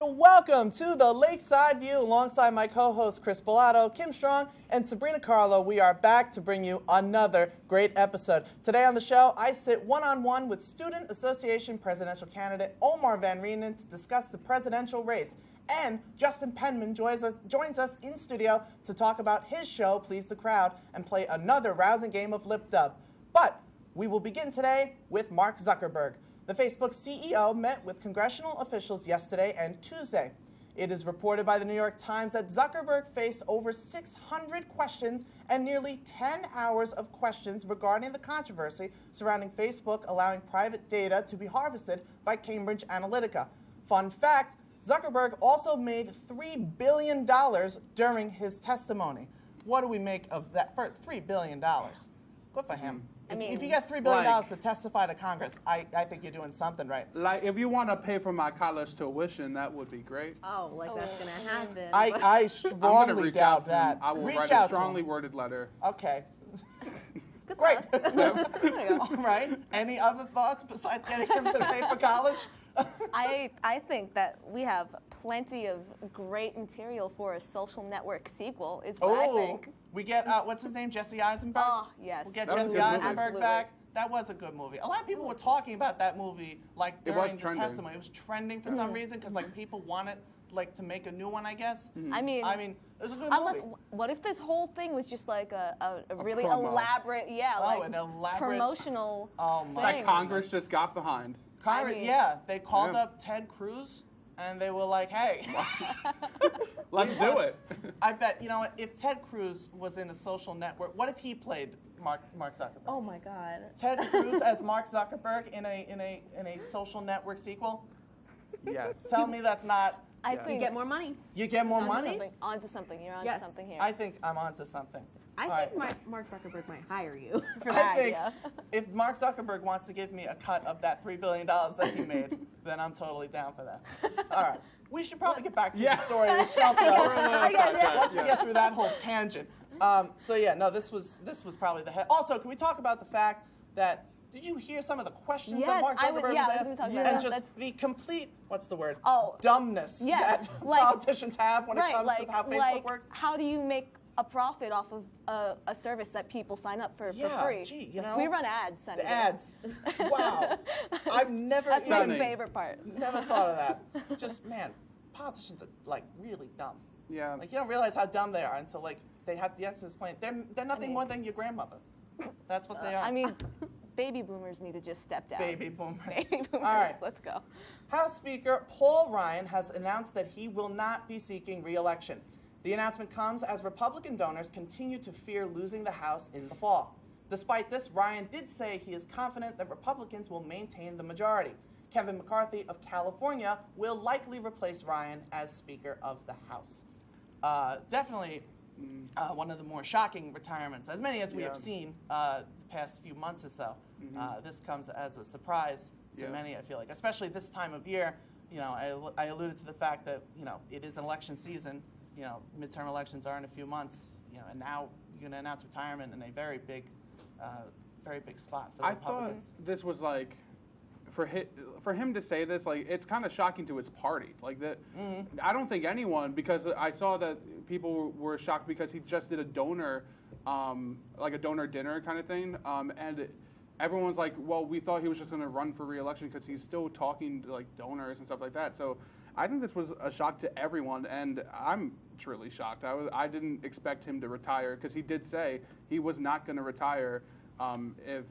Welcome to the Lakeside View alongside my co-hosts Chris Bellato, Kim Strong, and Sabrina Carlo. We are back to bring you another great episode. Today on the show, I sit one-on-one with Student Association presidential candidate Omar Van Reenen to discuss the presidential race. And Justin Penman joins us in studio to talk about his show, Please the Crowd, and play another rousing game of lip dub. But we will begin today with Mark Zuckerberg. The Facebook CEO met with congressional officials yesterday and Tuesday. It is reported by the New York Times that Zuckerberg faced over 600 questions and nearly 10 hours of questions regarding the controversy surrounding Facebook allowing private data to be harvested by Cambridge Analytica. Fun fact, Zuckerberg also made $3 billion during his testimony. What do we make of that? For $3 billion. Good for him. If you get $3 billion to testify to Congress, I think you're doing something right. Like, if you want to pay for my college tuition, that would be great. Oh, like that's going to happen. I strongly doubt that. I will write a strongly worded letter. Okay. Good Great. luck. There you go. All right. Any other thoughts besides getting him to pay for college? I think that we have plenty of great material for a social network sequel, is what I think. We get, what's his name, Jesse Eisenberg? Oh, yes. We'll get That was a Jesse good movie. Eisenberg Absolutely. back. That was a good movie. A lot of people were talking about that movie, like, during the trending. testimony. It was trending for some reason, because, like, people wanted, like, to make a new one, I guess. I mean, it was a good unless, movie. what if this whole thing was just like a really promo. elaborate, an elaborate promotional Oh, my thing. That Congress just got behind. Congress, I mean- yeah, they called Yeah. up Ted Cruz, and they were like, hey. Let's do it. I bet, you know what, if Ted Cruz was in a social network, what if he played Mark Zuckerberg? Oh my God. Ted Cruz as Mark Zuckerberg in a social network sequel? Yes. Tell me that's not, I Yeah. think You get more money. you get more onto money? something. Onto something. You're onto Yes. something here. I think I'm onto something. I All think right. Mark Zuckerberg might hire you for I that. think yeah. if Mark Zuckerberg wants to give me a cut of that $3 billion that he made, then I'm totally down for that. All right. We should probably get back to Yeah. the story itself, though. yeah. Once we get through that whole tangent. So yeah, no, this was probably the head. Also, can we talk about the fact that, did you hear some of the questions that Yes, Mark I would- Zuckerberg yeah, I was was asked? gonna talk about And that. just That's- the complete, what's the word? Oh. Dumbness Yes, that like- politicians have when it Right, comes like, to how Facebook like, works. how do you make a profit off of a service that people sign up for free? Gee, you know, we run ads, Senator. the ads. Wow. I've never That's my Stunning. favorite part. never thought of that. Just, man, politicians are, like, really dumb. Yeah. Like, you don't realize how dumb they are until, like, they have the access point. They're nothing more than your grandmother. That's what they are. I mean, baby boomers need to just step down. Baby boomers. Baby boomers. All right. Let's go. House Speaker Paul Ryan has announced that he will not be seeking re-election. The announcement comes as Republican donors continue to fear losing the House in the fall. Despite this, Ryan did say he is confident that Republicans will maintain the majority. Kevin McCarthy of California will likely replace Ryan as Speaker of the House. Definitely one of the more shocking retirements, as many as we have seen the past few months or so. This comes as a surprise to many, I feel like, especially this time of year. You know, I alluded to the fact that, you know, it is an election season. You know, midterm elections are in a few months. You know, and now you're going to announce retirement in a very big spot for the I Republicans. thought this was like, for him to say this, like, it's kind of shocking to his party. Like that, I don't think anyone, because I saw that people were shocked because he just did a donor, like a donor dinner kind of thing, and everyone's like, well, we thought he was just going to run for re-election because he's still talking to like donors and stuff like that. So I think this was a shock to everyone, and I'm truly shocked. I didn't expect him to retire because he did say he was not going to retire if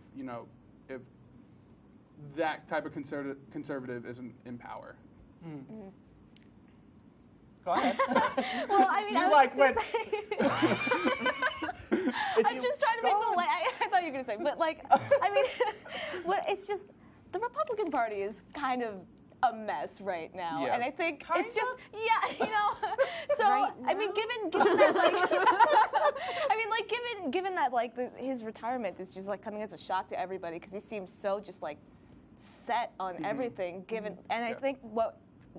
that type of conservative isn't in power. Go ahead. Well, I mean, You I was like gonna when- say- If I'm you- just trying to go make on. the light. I thought you were gonna say, but like, I mean, well, it's just the Republican Party is kind of a mess right now, Yeah. and I think Kinda? it's just you know. So Right I mean, now? given that like, I mean, like given that like his retirement is just like coming as a shock to everybody because he seems so just like set on everything. Given, and I Yeah. think what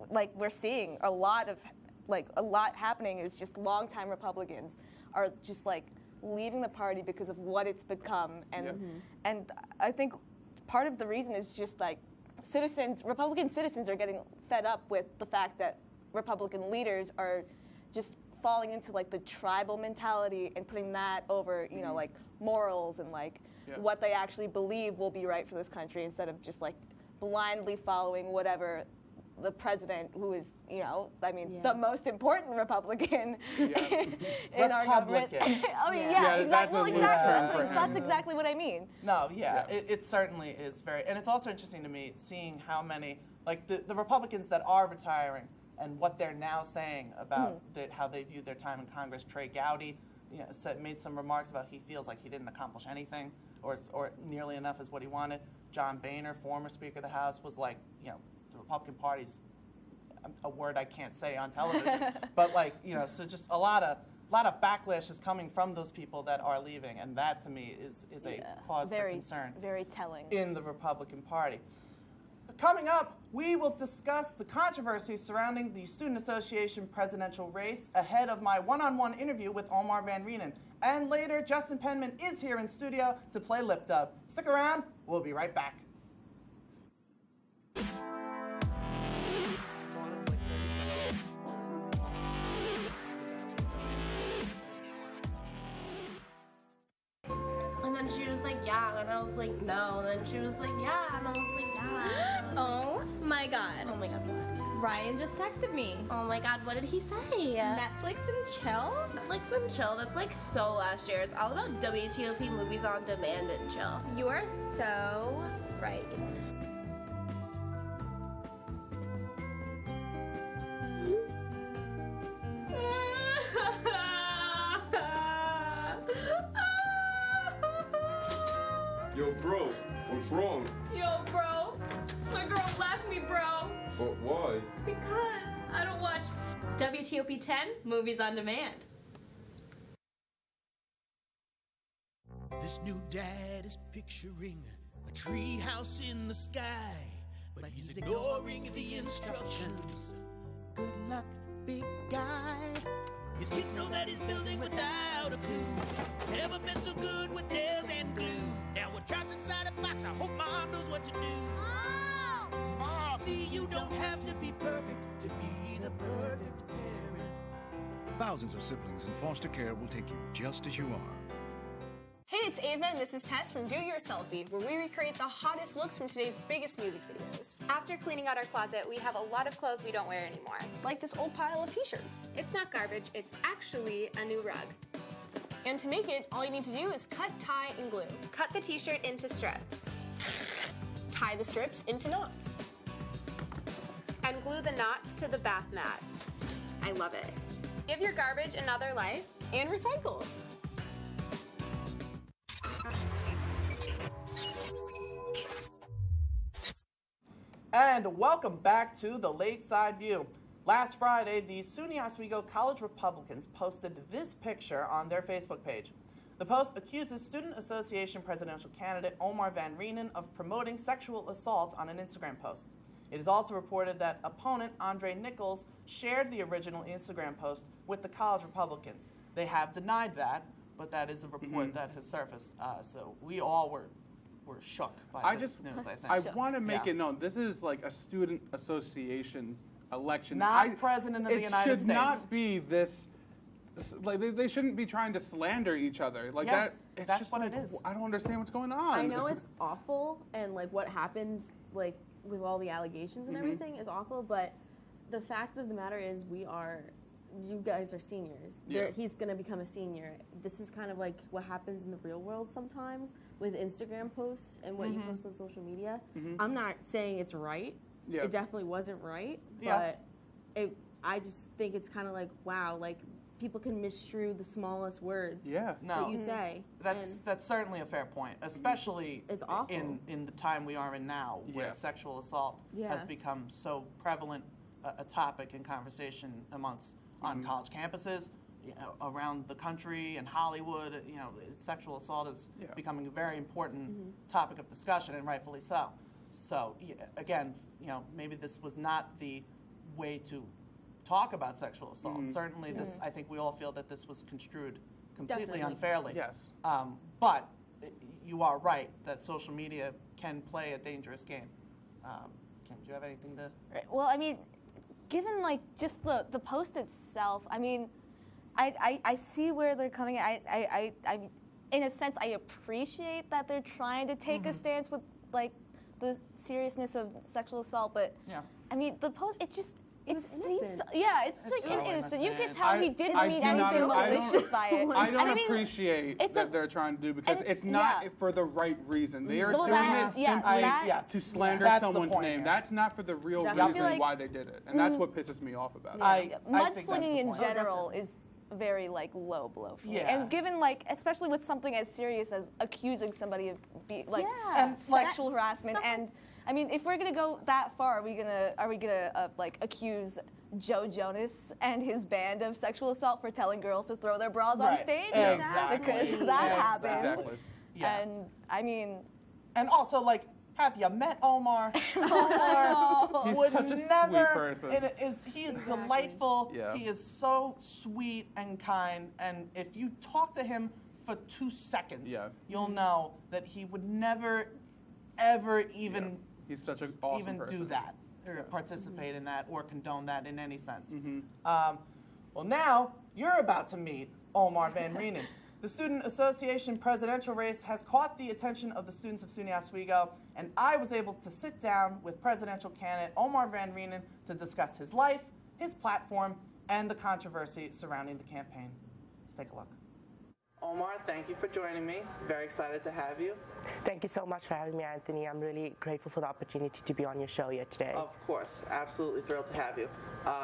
like we're seeing a lot happening is just longtime Republicans are just like leaving the party because of what it's become, and and I think part of the reason is just like Republican citizens are getting fed up with the fact that Republican leaders are just falling into like the tribal mentality and putting that over, you know, like morals and like what they actually believe will be right for this country, instead of just like blindly following whatever the president, who is, you know, I mean, the most important Republican in our government. I mean, exactly. Well, exactly. That's exactly what I mean. No, it certainly is very, and it's also interesting to me seeing how many, like the Republicans that are retiring and what they're now saying about how they viewed their time in Congress. Trey Gowdy, you know, made some remarks about he feels like he didn't accomplish anything or nearly enough as what he wanted. John Boehner, former Speaker of the House, was like, you know, the Republican Party's a word I can't say on television, but like, you know, so just a lot of backlash is coming from those people that are leaving, and that to me is a cause for concern. Very telling. In the Republican Party. Coming up, we will discuss the controversy surrounding the Student Association presidential race ahead of my one-on-one interview with Omar Van Reenen. And later, Justin Penman is here in studio to play lip dub. Stick around, we'll be right back. And then she was like, yeah, and I was like, no, and then she was like, yeah, and I was like, yeah. Oh my god. Oh my god, what? Ryan just texted me. Oh my god, what did he say? Netflix and chill? Netflix and chill, that's like so last year. It's all about WTOP movies on demand and chill. You are so right. Yo, bro, what's wrong? Yo, bro, my girl left me, bro. But why? Because I don't watch WTOP 10 movies on demand. This new dad is picturing a tree house in the sky, but he's ignoring the instructions. Good luck, big guy. His kids know that he's building without a clue. Never been so good with nails and glue. Now we're trapped inside a box. I hope mom knows what to do. Mom! See, you don't have to be perfect to be the perfect parent. Thousands of siblings in foster care will take you just as you are. Hey, it's Ava, and this is Tess from Do Your Selfie, where we recreate the hottest looks from today's biggest music videos. After cleaning out our closet, we have a lot of clothes we don't wear anymore. Like this old pile of t-shirts. It's not garbage, it's actually a new rug. And to make it, all you need to do is cut, tie, and glue. Cut the t-shirt into strips. Tie the strips into knots. And glue the knots to the bath mat. I love it. Give your garbage another life. And recycle. And welcome back to the Lakeside View. Last Friday, the SUNY Oswego College Republicans posted this picture on their Facebook page. The post accuses Student Association presidential candidate Omar Van Reenen of promoting sexual assault on an Instagram post. It is also reported that opponent Andre Nichols shared the original Instagram post with the college Republicans. They have denied that, but that is a report that has surfaced. So we all were shook by this news, I think. I want to make it known, this is like a student association election. Not president of the United States. It should not be this, like they shouldn't be trying to slander each other. Like that's just what like, it is. I don't understand what's going on. I know it's awful, and like what happened, like with all the allegations and everything is awful, but the fact of the matter is you guys are seniors. He's going to become a senior. This is kind of like what happens in the real world sometimes with Instagram posts and what you post on social media. I'm not saying it's right. It definitely wasn't right, but I just think it's kind of like, wow, like people can misconstrue the smallest words that you say. That's certainly a fair point, especially it's awful. in the time we are in now, where sexual assault has become so prevalent a topic in conversation amongst on college campuses, around the country and Hollywood. Sexual assault is becoming a very important topic of discussion, and rightfully so. So again, maybe this was not the way to talk about sexual assault. Certainly, this I think we all feel that this was construed completely unfairly. Yes. But you are right that social media can play a dangerous game. Kim, do you have anything to? Well, I mean, given like just the post itself, I mean, I see where they're coming at. I in a sense, I appreciate that they're trying to take a stance with like the seriousness of sexual assault, but I mean, the post, it seems, it's like so innocent. You innocent. can tell he didn't mean anything malicious by it. I don't appreciate that they're trying to do because it's not for the right reason. They are doing it simply to slander someone's name. That's not for the real reason why they did it, and that's what pisses me off about it. Mudslinging in general is very like low blow for me. And given like, especially with something as serious as accusing somebody of and sexual harassment, and I mean, if we're gonna go that far, are we gonna like accuse Joe Jonas and his band of sexual assault for telling girls to throw their bras on stage? Exactly. Because that happened. Exactly. And I mean, and also like, have you met Omar? Omar He's would such a never. sweet person. He is delightful. Yeah. He is so sweet and kind. And if you talk to him for 2 seconds, you'll know that he would never, ever even He's such an awesome even person. do that or participate in that or condone that in any sense. Well, now you're about to meet Omar Van Reenen. The Student Association presidential race has caught the attention of the students of SUNY Oswego, and I was able to sit down with presidential candidate Omar Van Reenen to discuss his life, his platform, and the controversy surrounding the campaign. Take a look. Omar, thank you for joining me. Very excited to have you. Thank you so much for having me, Anthony. I'm really grateful for the opportunity to be on your show here today. Of course. Absolutely thrilled to have you.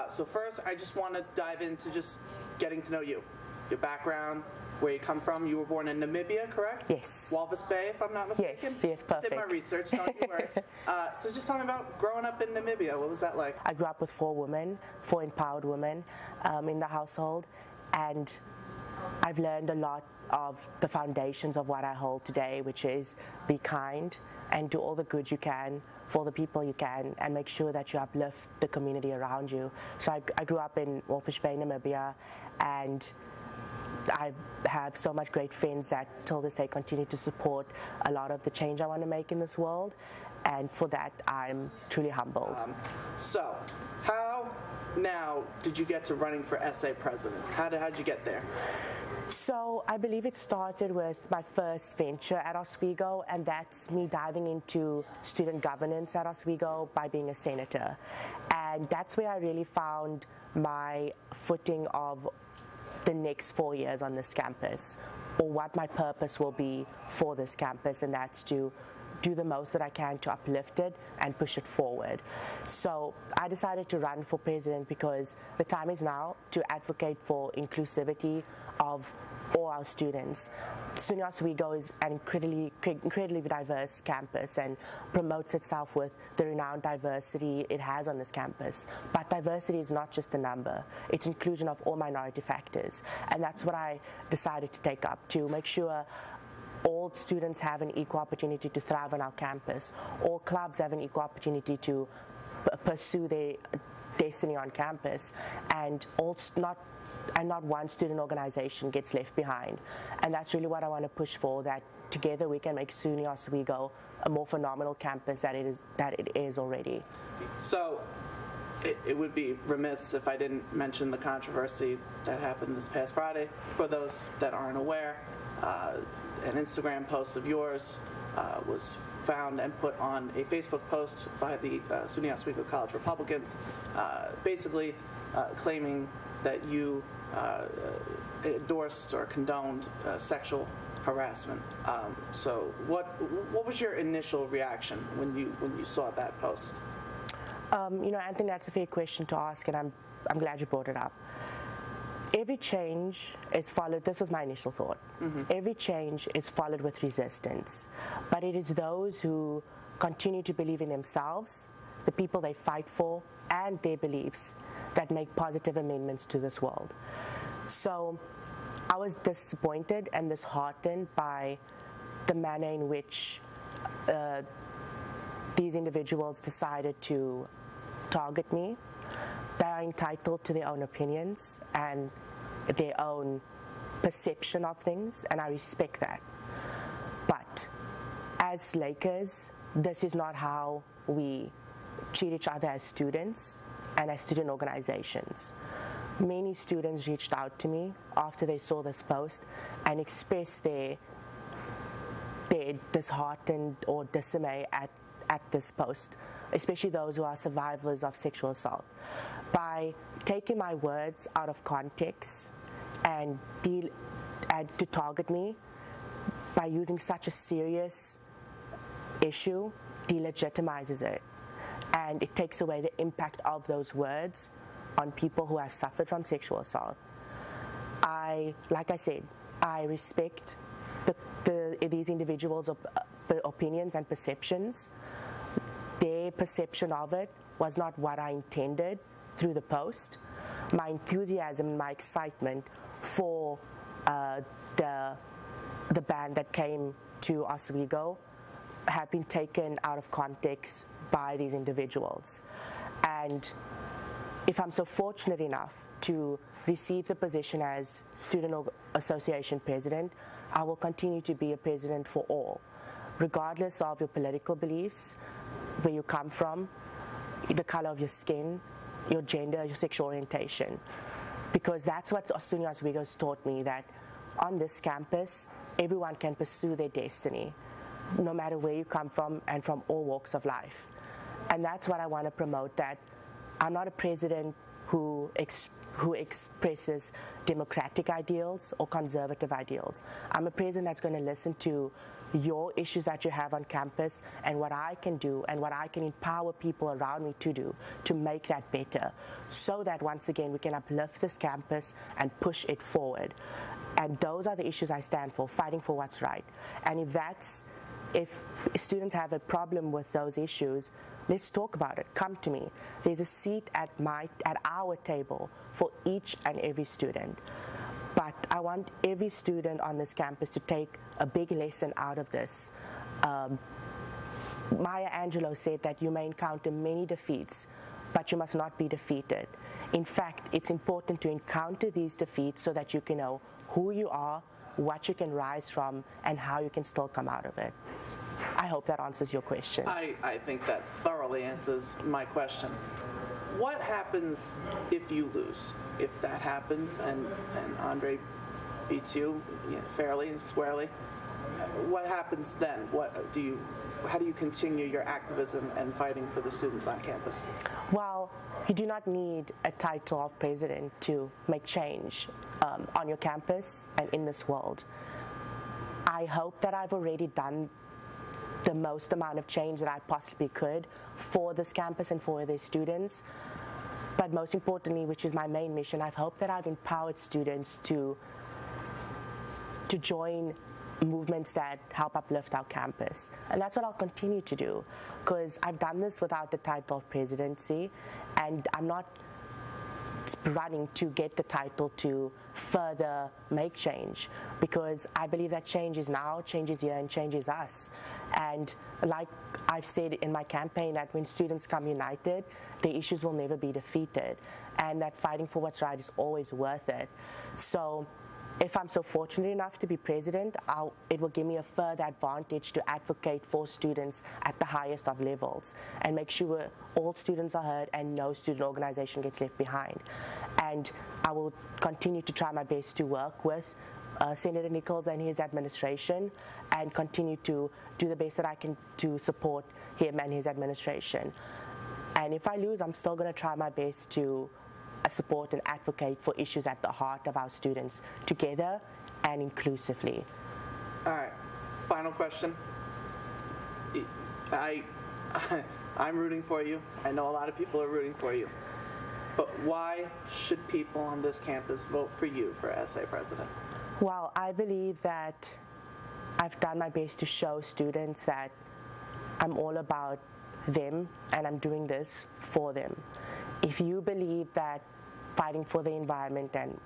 So first, I just want to dive into just getting to know you, your background, where you come from. You were born in Namibia, correct? Yes. Walvis Bay, if I'm not mistaken? Yes, perfect. Did my research, don't you worry. So just tell me about growing up in Namibia. What was that like? I grew up with 4 empowered women in the household, and I've learned a lot of the foundations of what I hold today, which is be kind and do all the good you can for the people you can, and make sure that you uplift the community around you. So I grew up in Walvis Bay, Namibia, and I have so much great friends that till this day continue to support a lot of the change I want to make in this world, and for that I'm truly humbled. So how now did you get to running for SA president? How did you get there? So I believe it started with my first venture at Oswego, and that's me diving into student governance at Oswego by being a senator. And that's where I really found my footing of the next 4 years on this campus, or what my purpose will be for this campus, and that's to do the most that I can to uplift it and push it forward. So I decided to run for president because the time is now to advocate for inclusivity of all our students. SUNY Oswego is an incredibly diverse campus and promotes itself with the renowned diversity it has on this campus. But diversity is not just a number, it's inclusion of all minority factors. And that's what I decided to take up, to make sure all students have an equal opportunity to thrive on our campus. All clubs have an equal opportunity to pursue their destiny on campus, and not one student organization gets left behind. And that's really what I want to push for, that together we can make SUNY Oswego a more phenomenal campus that it is already. So it would be remiss if I didn't mention the controversy that happened this past Friday. For those that aren't aware, an Instagram post of yours was found and put on a Facebook post by the SUNY Oswego College Republicans, basically claiming that you endorsed or condoned sexual harassment. So what was your initial reaction when you saw that post? Anthony, that's a fair question to ask, and I'm glad you brought it up. Every change is followed, this was my initial thought, every change is followed with resistance. But it is those who continue to believe in themselves, the people they fight for, and their beliefs that make positive amendments to this world. So I was disappointed and disheartened by the manner in which these individuals decided to target me. They are entitled to their own opinions and their own perception of things, and I respect that. But as Lakers, this is not how we treat each other as students, and as student organizations. Many students reached out to me after they saw this post and expressed their disheartened or dismay at this post, especially those who are survivors of sexual assault. By taking my words out of context and to target me, by using such a serious issue, delegitimizes it. And it takes away the impact of those words on people who have suffered from sexual assault. Like I said, I respect these individuals' opinions and perceptions. Their perception of it was not what I intended through the post. My enthusiasm and my excitement for the band that came to Oswego have been taken out of context by these individuals. And if I'm so fortunate enough to receive the position as Student Association President, I will continue to be a president for all, regardless of your political beliefs, where you come from, the color of your skin, your gender, your sexual orientation. Because that's what SUNY Oswego has taught me, that on this campus, everyone can pursue their destiny, no matter where you come from and from all walks of life. And that's what I want to promote, that I'm not a president who expresses democratic ideals or conservative ideals. I'm a president that's going to listen to your issues that you have on campus and what I can do and what I can empower people around me to do to make that better, so that once again we can uplift this campus and push it forward. And those are the issues I stand for, fighting for what's right. And if students have a problem with those issues, let's talk about it. Come to me. There's a seat at our table for each and every student. But I want every student on this campus to take a big lesson out of this. Maya Angelou said that you may encounter many defeats, but you must not be defeated. In fact, it's important to encounter these defeats so that you can know who you are, what you can rise from, and how you can still come out of it. I hope that answers your question. I think that thoroughly answers my question. What happens if you lose? If that happens and Andre beats you, fairly and squarely, what happens then? How do you continue your activism and fighting for the students on campus? Well, you do not need a title of president to make change on your campus and in this world. I hope that I've already done the most amount of change that I possibly could for this campus and for their students. But most importantly, which is my main mission, I've hoped that I've empowered students to join movements that help uplift our campus. And that's what I'll continue to do, because I've done this without the title of presidency, and I'm not running to get the title to further make change, because I believe that change is now, change is here, and change is us. And like I've said in my campaign, that when students come united, the issues will never be defeated, and that fighting for what's right is always worth it. So if I'm so fortunate enough to be president, it will give me a further advantage to advocate for students at the highest of levels and make sure all students are heard and no student organization gets left behind. And I will continue to try my best to work with Senator Nichols and his administration, and continue to do the best that I can to support him and his administration. And if I lose, I'm still going to try my best to support and advocate for issues at the heart of our students, together and inclusively. All right, final question. I'm rooting for you. I know a lot of people are rooting for you. But why should people on this campus vote for you for SA president? Well, I believe that I've done my best to show students that I'm all about them and I'm doing this for them. If you believe that fighting for the environment and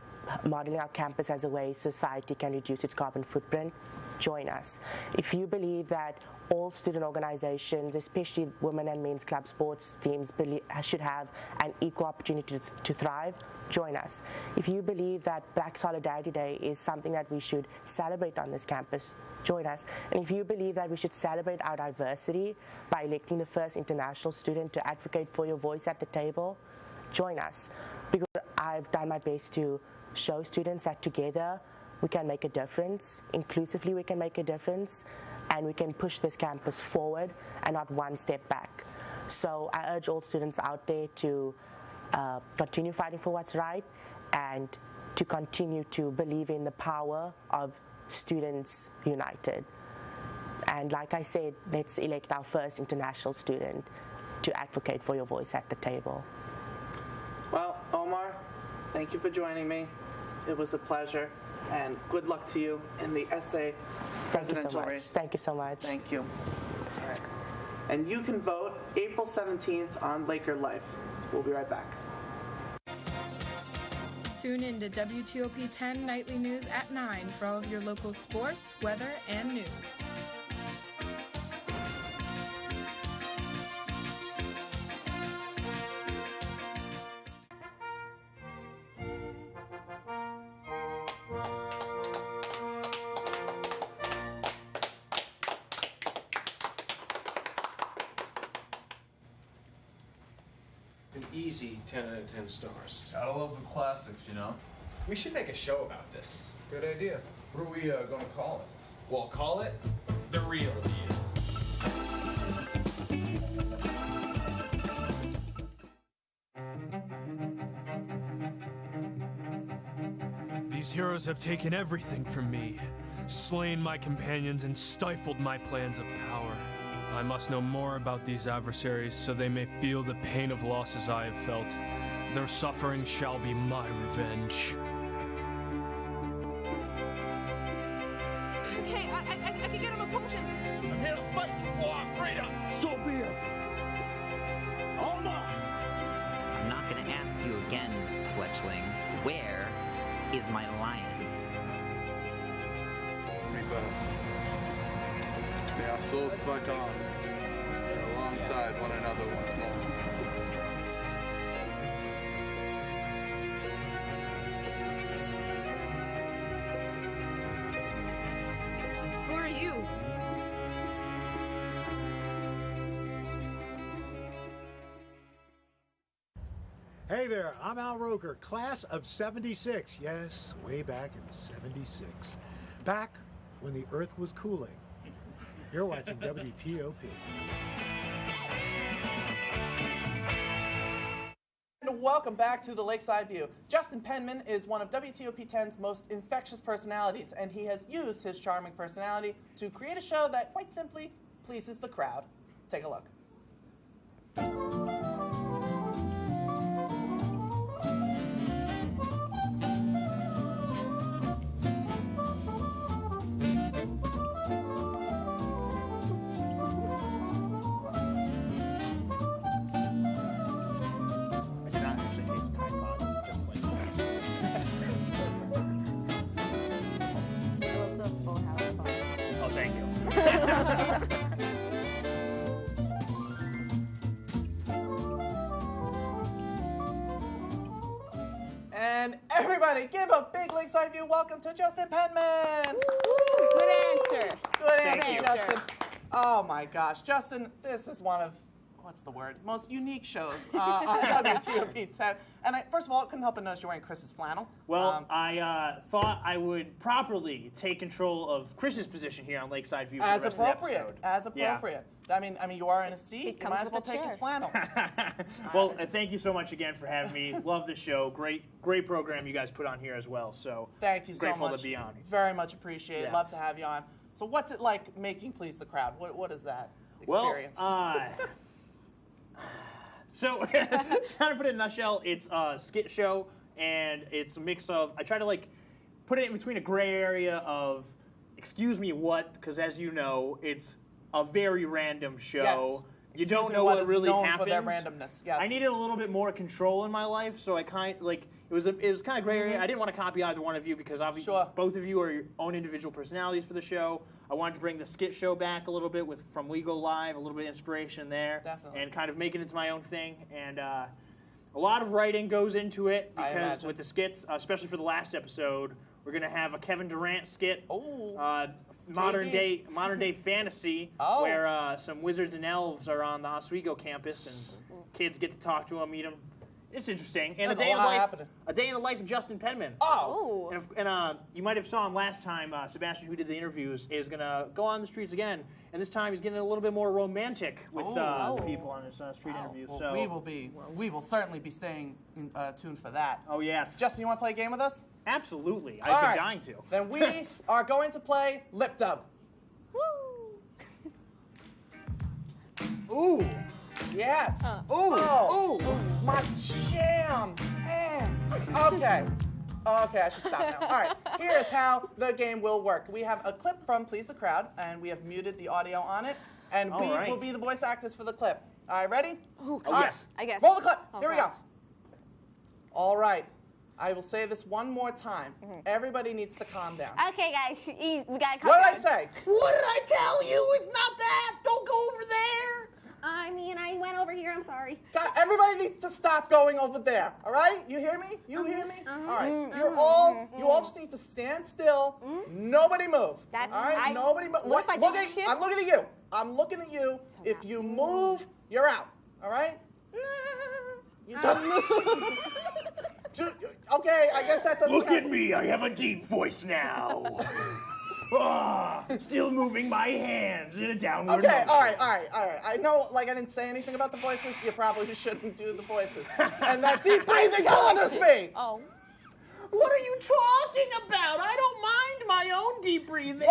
modeling our campus as a way society can reduce its carbon footprint, join us. If you believe that all student organizations, especially women and men's club sports teams, should have an equal opportunity to thrive, join us. If you believe that Black Solidarity Day is something that we should celebrate on this campus, join us. And if you believe that we should celebrate our diversity by electing the first international student to advocate for your voice at the table, join us, because I've done my best to show students that together we can make a difference, inclusively we can make a difference, and we can push this campus forward and not one step back. So I urge all students out there to continue fighting for what's right and to continue to believe in the power of students united. And like I said, let's elect our first international student to advocate for your voice at the table. Well, Omar, thank you for joining me. It was a pleasure, and good luck to you in the SA presidential race. Thank you so much. Thank you. All right. And you can vote April 17th on Laker Life. We'll be right back. Tune in to WTOP 10 Nightly News at 9 for all of your local sports, weather, and news. An easy 10 out of 10 stars. Gotta love the classics, you know? We should make a show about this. Good idea. What are we gonna call it? We'll call it The Real Deal. These heroes have taken everything from me, slain my companions, and stifled my plans of power. I must know more about these adversaries so they may feel the pain of losses I have felt. Their suffering shall be my revenge. Okay, I can get him a potion. I'm here to fight you for our freedom. So be it. Omar! I'm not gonna ask you again, Fletchling. Where is my lion? May our souls fight on, alongside one another once more. Who are you? Hey there, I'm Al Roker, class of 76. Yes, way back in 76. Back when the earth was cooling. You're watching WTOP. And welcome back to the Lakeside View. Justin Penman is one of WTOP 10's most infectious personalities, and he has used his charming personality to create a show that quite simply pleases the crowd. Take a look. And everybody, give a big Lakeside View welcome to Justin Penman. Good answer. Good answer, Justin. Oh my gosh, Justin, this is one of, what's the word, most unique shows on WTOP 10. And first of all, I couldn't help but notice you're wearing Chris's flannel. Well, I thought I would properly take control of Chris's position here on Lakeside View for as the rest appropriate, of the episode. as appropriate. Yeah. I mean, you are in a seat. You might as well take his flannel. Well, thank you so much again for having me. Love the show. Great program you guys put on here as well. So thank you so much. Grateful to be on. Very much appreciated. Yeah. Love to have you on. So what's it like making Please the Crowd? What is that experience? Well, so trying to put it in a nutshell, it's a skit show, and it's a mix of, I try to like put it in between a gray area of, excuse me what, because as you know, it's a very random show. Yes. You don't know what really known happens. For their randomness. Yes. I needed a little bit more control in my life, so I kind of like it was kind of gray area. I didn't want to copy either one of you because obviously both of you are your own individual personalities for the show. I wanted to bring the skit show back a little bit from We Go Live, a little bit of inspiration there, and kind of make it into my own thing. And a lot of writing goes into it because with the skits, especially for the last episode, we're gonna have a Kevin Durant skit. Modern day fantasy where some wizards and elves are on the Oswego campus and kids get to talk to them, meet them. It's interesting. And There's a lot happening. A day in the life of Justin Penman. Oh. And you might have saw him last time. Sebastian, who did the interviews, is going to go on the streets again. And this time he's getting a little bit more romantic with the people on his street interviews. Well, So we will certainly be staying tuned for that. Oh, yes. Justin, you want to play a game with us? Absolutely. All I've been right. dying to. Then we are going to play Lip Dub. Ooh. Yes. Ooh. Oh. Ooh. My jam. Okay. Okay, I should stop now. All right. Here's how the game will work. We have a clip from Please the Crowd, and we have muted the audio on it, and we will be the voice actors for the clip. All right, ready? Oh, All right. yes. I guess. Roll the clip. Oh, Here we gosh. go. All right. I will say this one more time. Everybody needs to calm down. Okay, guys, we gotta calm What did I down. say? What did I tell you? It's not that. Don't go over there. I mean, I went over here. I'm sorry. God, everybody needs to stop going over there. All right? You hear me? You hear me? All right. You all just need to stand still. Nobody move. That's all right. Nobody move. What if I just shift? I'm looking at you. I'm looking at you. If you move, you're out. All right? You don't. Okay, I guess that doesn't Look count. at me. I have a deep voice now. Still moving my hands in a downward Okay, motion. all right. I know, like, I didn't say anything about the voices. You probably shouldn't do the voices. And that deep breathing bothers me. Oh. What are you talking about? I don't mind my own deep breathing.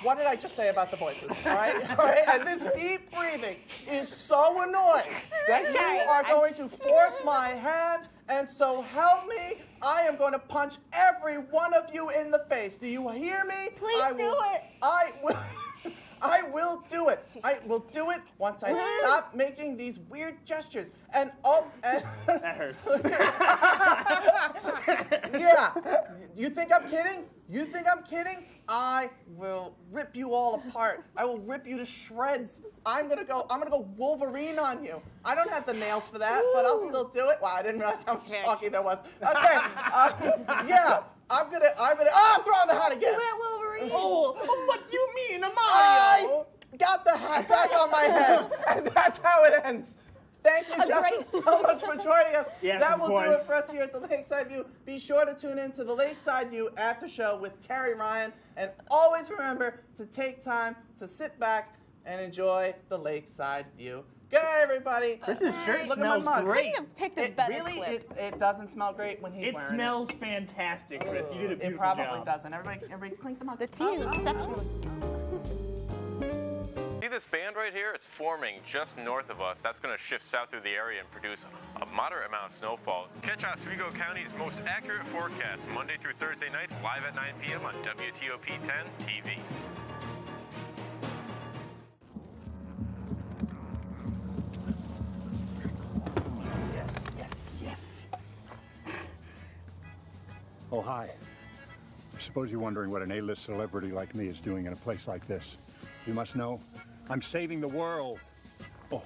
What did I just say about the voices? All right? All right? And this deep breathing is so annoying that you are going to force my hand, and so help me, I am going to punch every one of you in the face. Do you hear me? Please do it. I will do it. I will do it once I stop making these weird gestures. And that hurts. Yeah. You think I'm kidding? You think I'm kidding? I will rip you all apart. I will rip you to shreds. I'm gonna go Wolverine on you. I don't have the nails for that, but I'll still do it. Wow, I didn't realize how much talking there was. Okay. Yeah. I'm throwing the hat again. Oh, what do you mean, Mario? I got the hat back on my head, and that's how it ends. Thank you, Justin, so much for joining us. Yes, that of will course. do it for us here at the Lakeside View. Be sure to tune in to the Lakeside View after show with Carrie Ryan, and always remember to take time to sit back and enjoy the Lakeside View. Good night, everybody. Chris's shirt Look smells at my mug. great. Couldn't have picked a better Really, clip. it doesn't smell great when he's It wearing smells fantastic, Chris. You did a it. beautiful It probably job. doesn't. Everybody clink the mug. The tea is exceptional. See this band right here? It's forming just north of us. That's going to shift south through the area and produce a moderate amount of snowfall. Catch Oswego County's most accurate forecast Monday through Thursday nights live at 9 p.m. on WTOP 10 TV. Yes. Oh, hi. I suppose you're wondering what an A-list celebrity like me is doing in a place like this. You must know, I'm saving the world. Oh,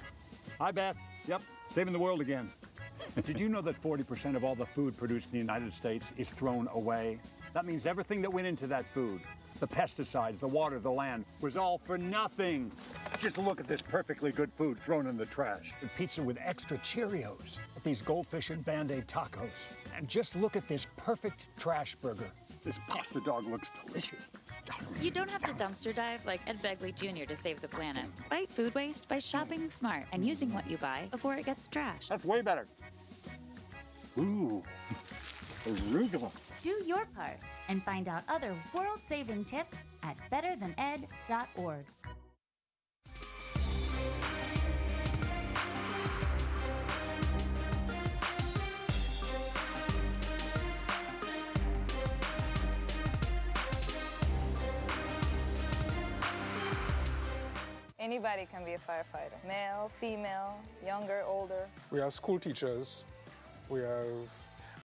hi, Beth. Yep, saving the world again. Did you know that 40% of all the food produced in the United States is thrown away? That means everything that went into that food, the pesticides, the water, the land, was all for nothing. Just look at this perfectly good food thrown in the trash. The pizza with extra Cheerios, these goldfish and Band-Aid tacos. And just look at this perfect trash burger. This pasta dog looks delicious. You don't have to dumpster dive like Ed Begley Jr. to save the planet. Fight food waste by shopping smart and using what you buy before it gets trashed. That's way better. Ooh, arugula. Do your part and find out other world-saving tips at betterthaned.org. Anybody can be a firefighter. Male, female, younger, older. We have school teachers. We have